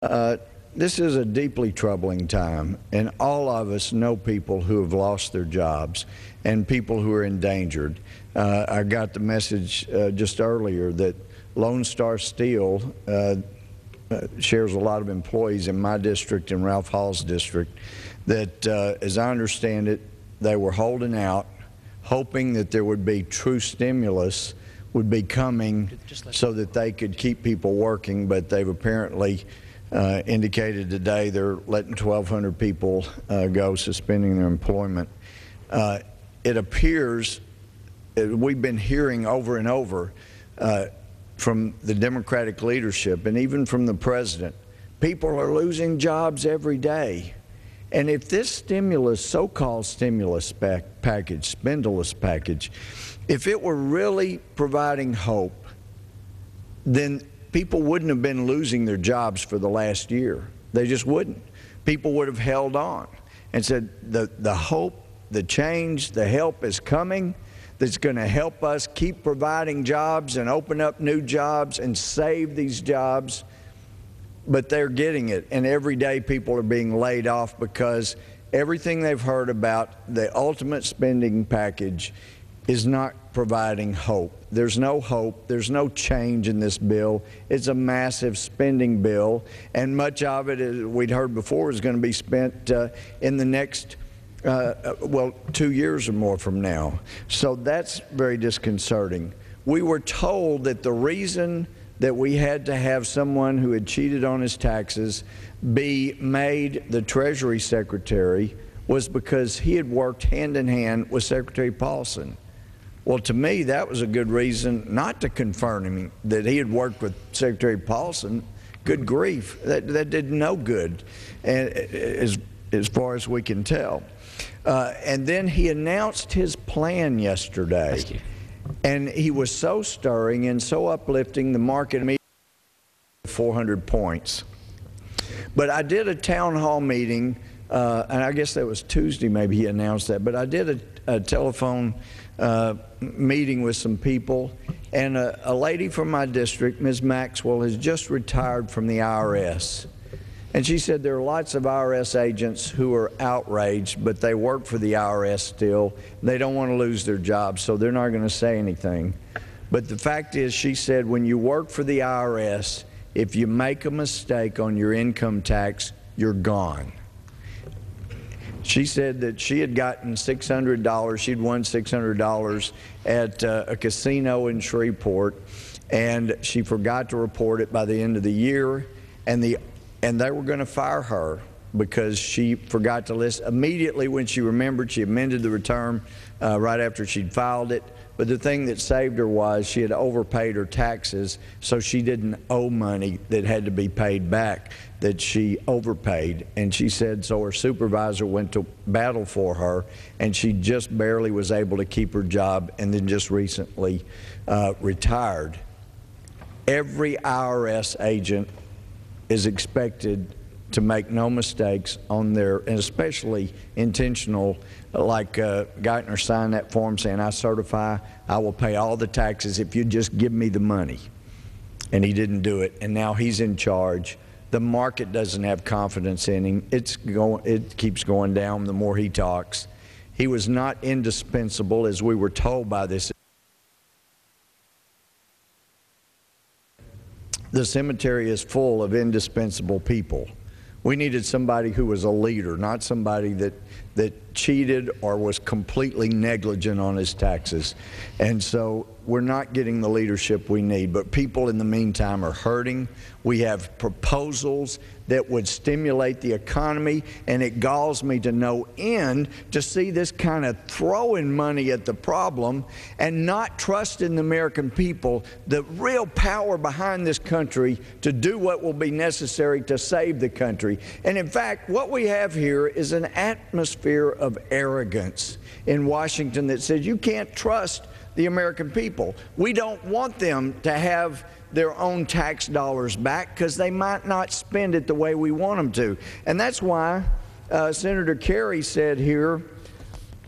This is a deeply troubling time, and all of us know people who have lost their jobs and people who are endangered. I got the message just earlier that Lone Star Steel shares a lot of employees in my district and Ralph Hall's district that, as I understand it, they were holding out, hoping that there would be true stimulus would be coming so that they could keep people working, but they've apparently indicated today they're letting 1,200 people go, suspending their employment. It appears, we've been hearing over and over from the Democratic leadership and even from the President, people are losing jobs every day. And if this stimulus, so-called stimulus package, Spendulous package, if it were really providing hope, then people wouldn't have been losing their jobs for the last year. They just wouldn't. People would have held on and said the hope, the change, the help is coming that's going to help us keep providing jobs and open up new jobs and save these jobs. But they're getting it, and every day people are being laid off because everything they've heard about the ultimate spending package is not providing hope. There's no hope. There's no change in this bill. It's a massive spending bill, and much of it, as we'd heard before, is going to be spent in the next, 2 years or more from now. So that's very disconcerting. We were told that the reason that we had to have someone who had cheated on his taxes be made the Treasury Secretary was because he had worked hand in hand with Secretary Paulson. Well, to me, that was a good reason not to confirm him, that he had worked with Secretary Paulson. Good grief, that did no good, as far as we can tell. And then he announced his plan yesterday. And he was so stirring and so uplifting, the market immediately 400 points. But I did a town hall meeting, and I guess that was Tuesday maybe he announced that, but I did a telephone meeting with some people, and a lady from my district, Ms. Maxwell, has just retired from the IRS. And she said there are lots of IRS agents who are outraged, but they work for the IRS still. They don't want to lose their jobs, so they're not going to say anything. But the fact is, she said, when you work for the IRS, if you make a mistake on your income tax, you're gone. She said that she had gotten $600. She'd won $600 at a casino in Shreveport, and she forgot to report it by the end of the year, and they were going to fire her because she forgot to list. Immediately when she remembered, she amended the return right after she'd filed it. But the thing that saved her was she had overpaid her taxes, so she didn't owe money that had to be paid back that she overpaid. And she said so her supervisor went to battle for her, and she just barely was able to keep her job, and then just recently retired. Every IRS agent is expected to make no mistakes on their, and especially intentional, like Geithner signed that form saying, I certify I will pay all the taxes if you just give me the money. And he didn't do it, and now he's in charge. The market doesn't have confidence in him. It keeps going down the more he talks. He was not indispensable, as we were told by this. The cemetery is full of indispensable people. We needed somebody who was a leader, not somebody that cheated or was completely negligent on his taxes. And so we're not getting the leadership we need. But people in the meantime are hurting. We have proposals that would stimulate the economy, and it galls me to no end to see this kind of throwing money at the problem and not trusting the American people, the real power behind this country to do what will be necessary to save the country. And in fact, what we have here is an atmosphere of arrogance in Washington that says you can't trust the American people. We don't want them to have their own tax dollars back because they might not spend it the way we want them to. And that's why Senator Kerry said here,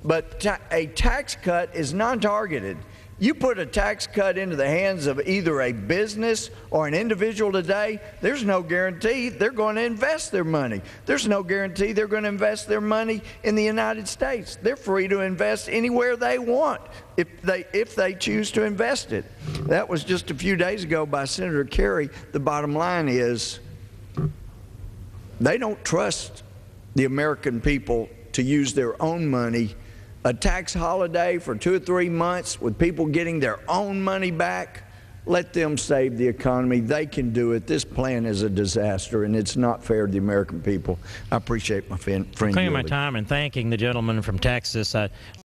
but a tax cut is non-targeted. You put a tax cut into the hands of either a business or an individual today, there's no guarantee they're going to invest their money. There's no guarantee they're going to invest their money in the United States. They're free to invest anywhere they want if they choose to invest it. That was just a few days ago by Senator Kerry. The bottom line is they don't trust the American people to use their own money. A tax holiday for 2 or 3 months with people getting their own money back, let them save the economy. They can do it. This plan is a disaster, and it's not fair to the American people. I appreciate my friend. Clearing my time and thanking the gentleman from Texas.